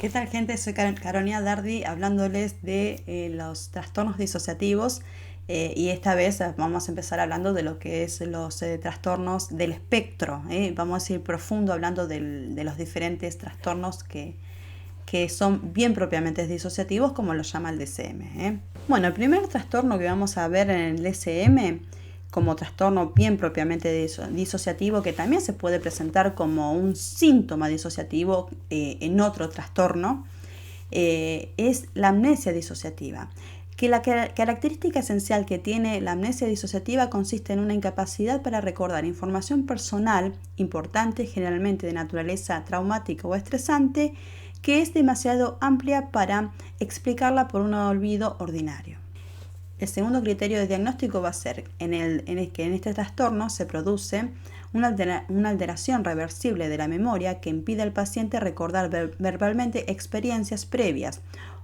¿Qué tal, gente? Soy Carolina Dardi hablándoles de los trastornos disociativos y esta vez vamos a empezar hablando de lo que es los trastornos del espectro. Vamos a ir profundo hablando de los diferentes trastornos que son bien propiamente disociativos, como lo llama el DSM. Bueno, el primer trastorno que vamos a ver en el DSM como trastorno bien propiamente disociativo, que también se puede presentar como un síntoma disociativo en otro trastorno, es la amnesia disociativa. Que la característica esencial que tiene la amnesia disociativa consiste en una incapacidad para recordar información personal importante, generalmente de naturaleza traumática o estresante, que es demasiado amplia para explicarla por un olvido ordinario. El segundo criterio de diagnóstico va a ser que en este trastorno se produce una alteración reversible de la memoria que impide al paciente recordar verbalmente experiencias previas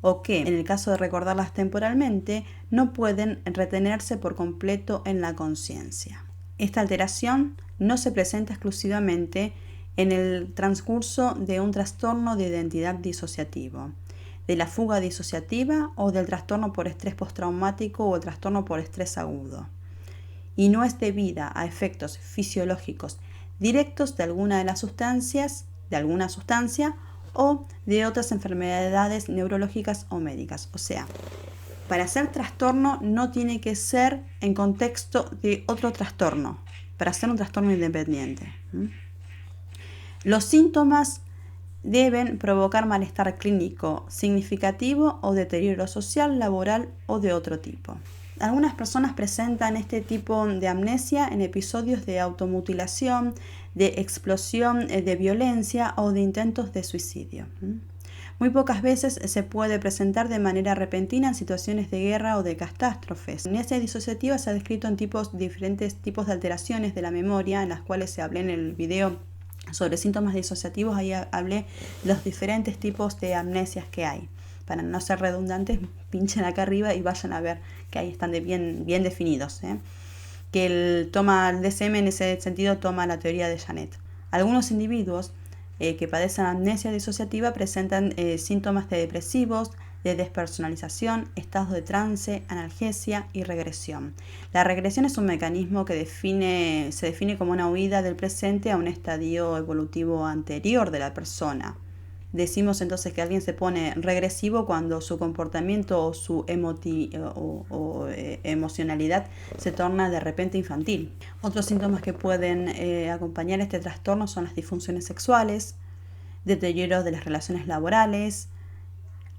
o que, en el caso de recordarlas temporalmente, no pueden retenerse por completo en la conciencia. Esta alteración no se presenta exclusivamente en el transcurso de un trastorno de identidad disociativo, de la fuga disociativa o del trastorno por estrés postraumático o el trastorno por estrés agudo, y no es debida a efectos fisiológicos directos de alguna sustancia o de otras enfermedades neurológicas o médicas. O sea, para ser trastorno no tiene que ser en contexto de otro trastorno, para ser un trastorno independiente. Los síntomas deben provocar malestar clínico significativo o deterioro social, laboral o de otro tipo. Algunas personas presentan este tipo de amnesia en episodios de automutilación, de explosión de violencia o de intentos de suicidio. Muy pocas veces se puede presentar de manera repentina en situaciones de guerra o de catástrofes. La amnesia disociativa se ha descrito en diferentes tipos de alteraciones de la memoria, en las cuales se habló en el video sobre síntomas disociativos. Ahí hablé de los diferentes tipos de amnesias que hay. Para no ser redundantes, pinchen acá arriba y vayan a ver que ahí están bien definidos. Que el DSM en ese sentido toma la teoría de Janet. Algunos individuos que padecen amnesia disociativa presentan síntomas de depresivos, de despersonalización, estados de trance, analgesia y regresión. La regresión es un mecanismo que se define como una huida del presente a un estadio evolutivo anterior de la persona. Decimos entonces que alguien se pone regresivo cuando su comportamiento o su emocionalidad se torna de repente infantil. Otros síntomas que pueden acompañar este trastorno son las disfunciones sexuales, deterioro de las relaciones laborales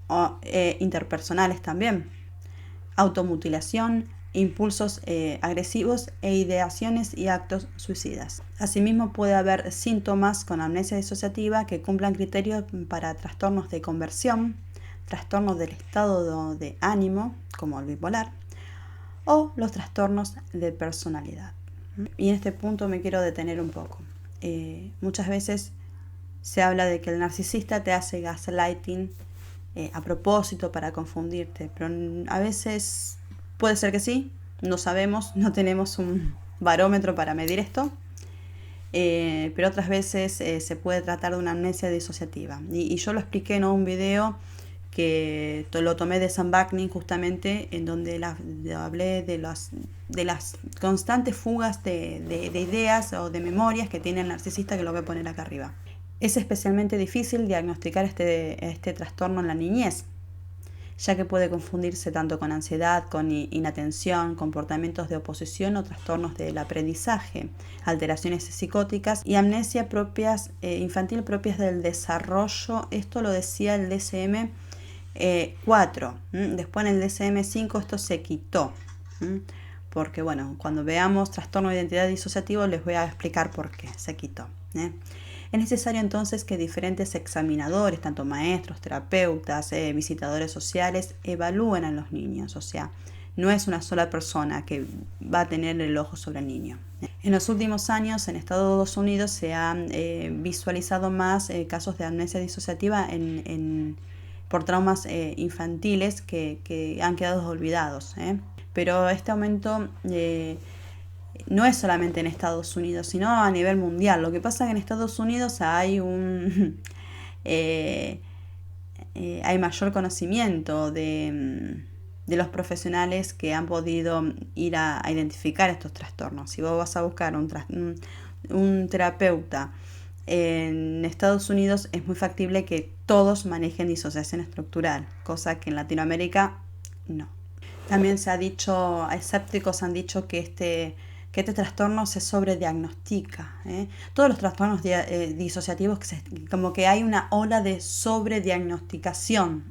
o interpersonales también, automutilación, impulsos agresivos e ideaciones y actos suicidas. Asimismo, puede haber síntomas con amnesia disociativa que cumplan criterios para trastornos de conversión, trastornos del estado de ánimo, como el bipolar, o los trastornos de personalidad. Y en este punto me quiero detener un poco. Muchas veces se habla de que el narcisista te hace gaslighting a propósito para confundirte, pero a veces puede ser que sí, no sabemos, no tenemos un barómetro para medir esto, pero otras veces se puede tratar de una amnesia disociativa. Y yo lo expliqué en un video que lo tomé de Sam Vaknin, justamente, en donde hablé de las constantes fugas de ideas o de memorias que tiene el narcisista, que lo voy a poner acá arriba. Es especialmente difícil diagnosticar este trastorno en la niñez, ya que puede confundirse tanto con ansiedad, con inatención, comportamientos de oposición o trastornos del aprendizaje, alteraciones psicóticas y amnesia infantil propias del desarrollo. Esto lo decía el DSM 4. Después en el DSM 5 esto se quitó. Porque bueno, cuando veamos trastorno de identidad disociativo les voy a explicar por qué se quitó. Es necesario entonces que diferentes examinadores, tanto maestros, terapeutas, visitadores sociales, evalúen a los niños. O sea, no es una sola persona que va a tener el ojo sobre el niño. En los últimos años en Estados Unidos se han visualizado más casos de amnesia disociativa por traumas infantiles que han quedado olvidados. Pero este aumento no es solamente en Estados Unidos, sino a nivel mundial. Lo que pasa es que en Estados Unidos hay hay mayor conocimiento de los profesionales que han podido ir a identificar estos trastornos. Si vos vas a buscar un terapeuta en Estados Unidos, es muy factible que todos manejen disociación estructural, cosa que en Latinoamérica no. También se ha dicho, escépticos han dicho que este trastorno se sobrediagnostica. Todos los trastornos disociativos, como que hay una ola de sobrediagnosticación,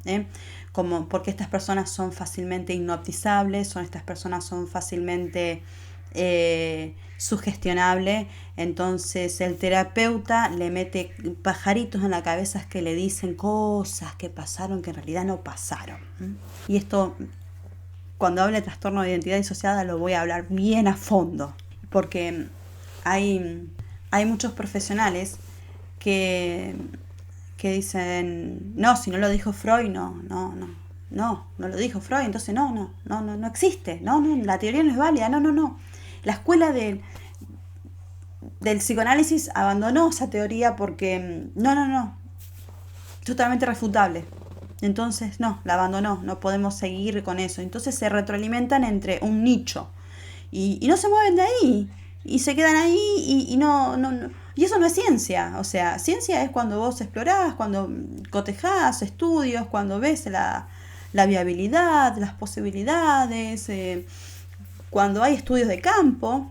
como porque estas personas son fácilmente hipnotizables, estas personas son fácilmente sugestionables, entonces el terapeuta le mete pajaritos en la cabeza que le dicen cosas que pasaron que en realidad no pasaron. Y esto, cuando hable de trastorno de identidad disociada, lo voy a hablar bien a fondo, porque hay muchos profesionales que dicen, no, si no lo dijo Freud, no lo dijo Freud, entonces no existe, no, la teoría no es válida, no. La escuela del psicoanálisis abandonó esa teoría porque no, totalmente refutable. Entonces, no, la abandonó, no podemos seguir con eso. Entonces se retroalimentan entre un nicho y no se mueven de ahí y se quedan ahí y no. Y eso no es ciencia. O sea, ciencia es cuando vos explorás, cuando cotejás estudios, cuando ves la viabilidad, las posibilidades, cuando hay estudios de campo.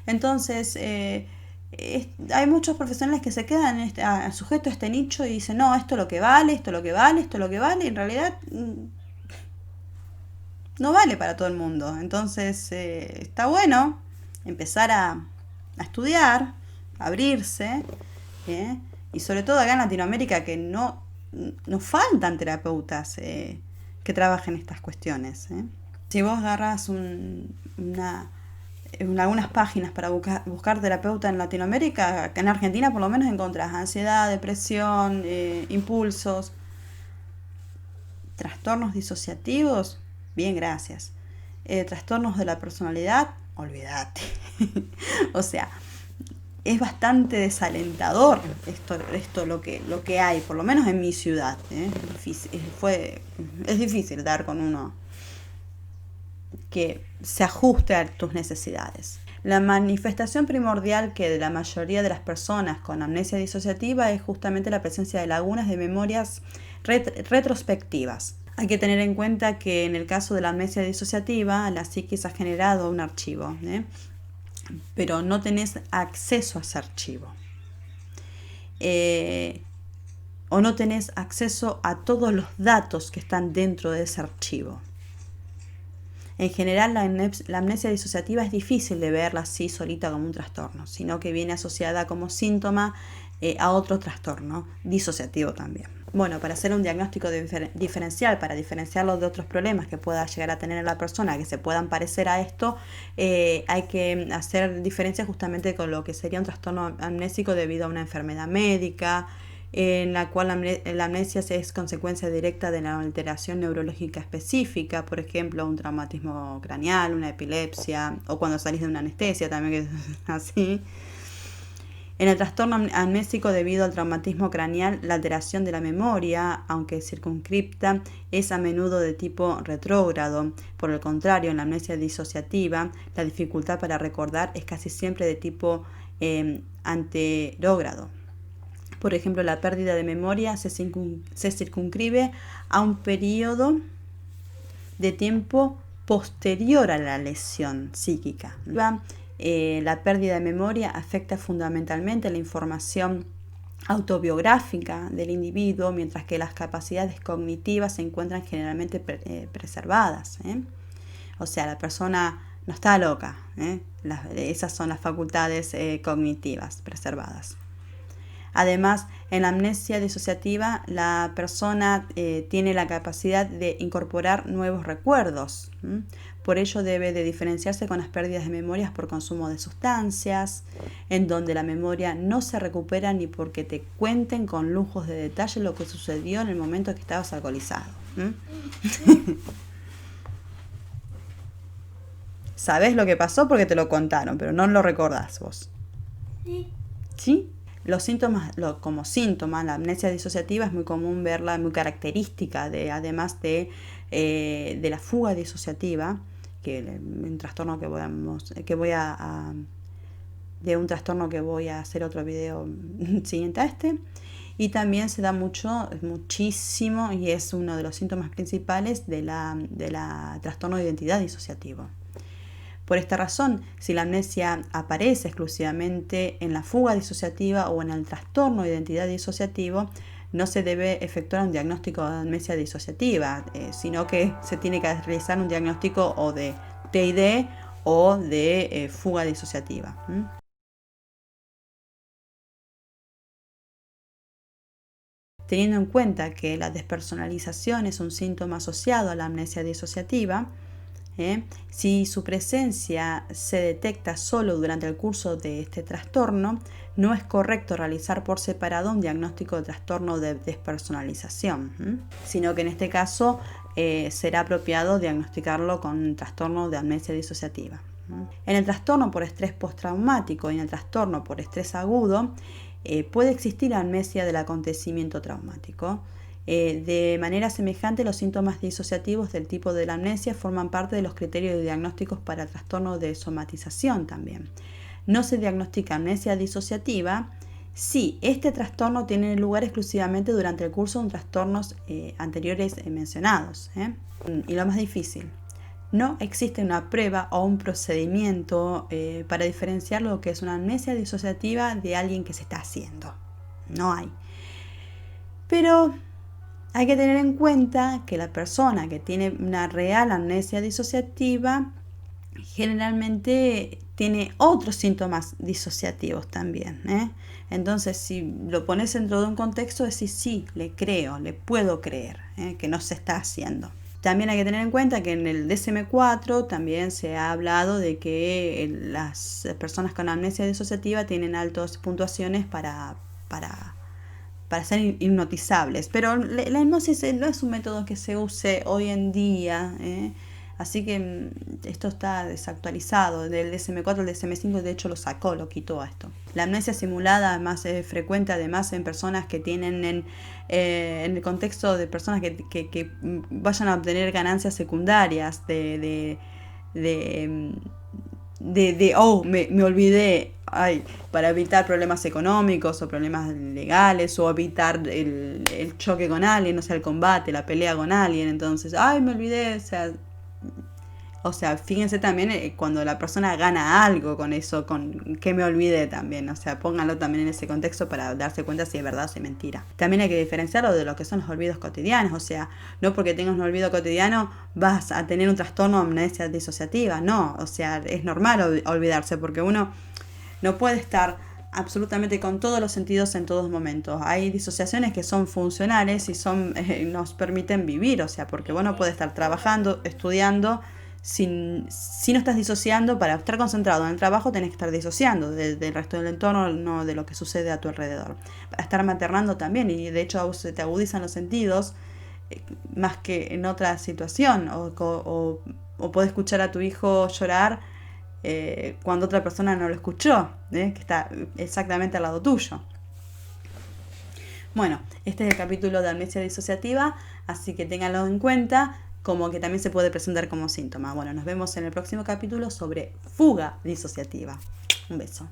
Entonces, hay muchos profesionales que se quedan sujetos a este nicho y dicen, no, esto es lo que vale, esto es lo que vale, esto es lo que vale, y en realidad no vale para todo el mundo. Entonces, está bueno empezar a estudiar, a abrirse, y sobre todo acá en Latinoamérica, que no faltan terapeutas que trabajen estas cuestiones. Si vos agarras algunas páginas para buscar terapeuta en Latinoamérica, acá en Argentina por lo menos encontrás ansiedad, depresión, impulsos, trastornos disociativos, bien, gracias. Trastornos de la personalidad, olvídate. O sea, es bastante desalentador esto lo que hay, por lo menos en mi ciudad. Es difícil dar con uno que se ajuste a tus necesidades. La manifestación primordial que de la mayoría de las personas con amnesia disociativa es justamente la presencia de lagunas de memorias retrospectivas. Hay que tener en cuenta que en el caso de la amnesia disociativa, la psiquis ha generado un archivo, pero no tenés acceso a ese archivo. O no tenés acceso a todos los datos que están dentro de ese archivo. En general, la amnesia disociativa es difícil de verla así solita como un trastorno, sino que viene asociada como síntoma a otro trastorno disociativo también. Bueno, para hacer un diagnóstico diferencial, para diferenciarlo de otros problemas que pueda llegar a tener la persona que se puedan parecer a esto, hay que hacer diferencia justamente con lo que sería un trastorno amnésico debido a una enfermedad médica, en la cual la amnesia es consecuencia directa de la alteración neurológica específica, por ejemplo, un traumatismo craneal, una epilepsia, o cuando salís de una anestesia también, que es así. En el trastorno amnésico debido al traumatismo craneal, la alteración de la memoria, aunque circunscripta, es a menudo de tipo retrógrado. Por el contrario, en la amnesia disociativa, la dificultad para recordar es casi siempre de tipo anterógrado. Por ejemplo, la pérdida de memoria se circunscribe a un periodo de tiempo posterior a la lesión psíquica. La pérdida de memoria afecta fundamentalmente la información autobiográfica del individuo, mientras que las capacidades cognitivas se encuentran generalmente preservadas. O sea, la persona no está loca. Esas son las facultades cognitivas preservadas. Además, en la amnesia disociativa, la persona tiene la capacidad de incorporar nuevos recuerdos. Por ello debe de diferenciarse con las pérdidas de memorias por consumo de sustancias, en donde la memoria no se recupera ni porque te cuenten con lujos de detalle lo que sucedió en el momento que estabas alcoholizado. Sabés lo que pasó porque te lo contaron, pero no lo recordás vos. Sí. ¿Sí? Los síntomas, como síntoma, la amnesia disociativa es muy común verla, muy característica, además de la fuga disociativa, un trastorno de un trastorno que voy a hacer otro video siguiente a este. Y también se da muchísimo, y es uno de los síntomas principales de la trastorno de identidad disociativo. Por esta razón, si la amnesia aparece exclusivamente en la fuga disociativa o en el trastorno de identidad disociativo, no se debe efectuar un diagnóstico de amnesia disociativa, sino que se tiene que realizar un diagnóstico o de TID o de fuga disociativa. Teniendo en cuenta que la despersonalización es un síntoma asociado a la amnesia disociativa, si su presencia se detecta solo durante el curso de este trastorno, no es correcto realizar por separado un diagnóstico de trastorno de despersonalización, sino que en este caso será apropiado diagnosticarlo con un trastorno de amnesia disociativa. En el trastorno por estrés postraumático y en el trastorno por estrés agudo, puede existir amnesia del acontecimiento traumático. De manera semejante, los síntomas disociativos del tipo de la amnesia forman parte de los criterios de diagnósticos para trastorno de somatización también. No se diagnostica amnesia disociativa si este trastorno tiene lugar exclusivamente durante el curso de trastornos anteriores mencionados. Y lo más difícil, no existe una prueba o un procedimiento para diferenciar lo que es una amnesia disociativa de alguien que se está haciendo. No hay. Pero hay que tener en cuenta que la persona que tiene una real amnesia disociativa generalmente tiene otros síntomas disociativos también. Entonces, si lo pones dentro de un contexto, decís sí, le creo, le puedo creer que no se está haciendo. También hay que tener en cuenta que en el DSM-4 también se ha hablado de que las personas con amnesia disociativa tienen altas puntuaciones para ser hipnotizables, pero la hipnosis no es un método que se use hoy en día, así que esto está desactualizado. Del DSM-4 al DSM-5 de hecho lo quitó a esto. La amnesia simulada además es frecuente además en personas que tienen en el contexto de personas que vayan a obtener ganancias secundarias me olvidé, para evitar problemas económicos o problemas legales o evitar el choque con alguien, o sea, el combate, la pelea con alguien. Entonces, me olvidé, o sea, fíjense también cuando la persona gana algo con eso, con que me olvidé también, o sea, pónganlo también en ese contexto para darse cuenta si es verdad o si es mentira. También hay que diferenciarlo de lo que son los olvidos cotidianos, o sea, no porque tengas un olvido cotidiano vas a tener un trastorno de amnesia disociativa, no, o sea, es normal olvidarse porque uno no puede estar absolutamente con todos los sentidos en todos momentos. Hay disociaciones que son funcionales y nos permiten vivir, o sea, porque vos no puedes estar trabajando, estudiando, si no estás disociando. Para estar concentrado en el trabajo tenés que estar disociando del resto del entorno, no de lo que sucede a tu alrededor. Para estar maternando también, y de hecho se te agudizan los sentidos más que en otra situación, o podés escuchar a tu hijo llorar cuando otra persona no lo escuchó, que está exactamente al lado tuyo. Bueno, este es el capítulo de amnesia disociativa, así que ténganlo en cuenta, como que también se puede presentar como síntoma. Bueno, nos vemos en el próximo capítulo sobre fuga disociativa. Un beso.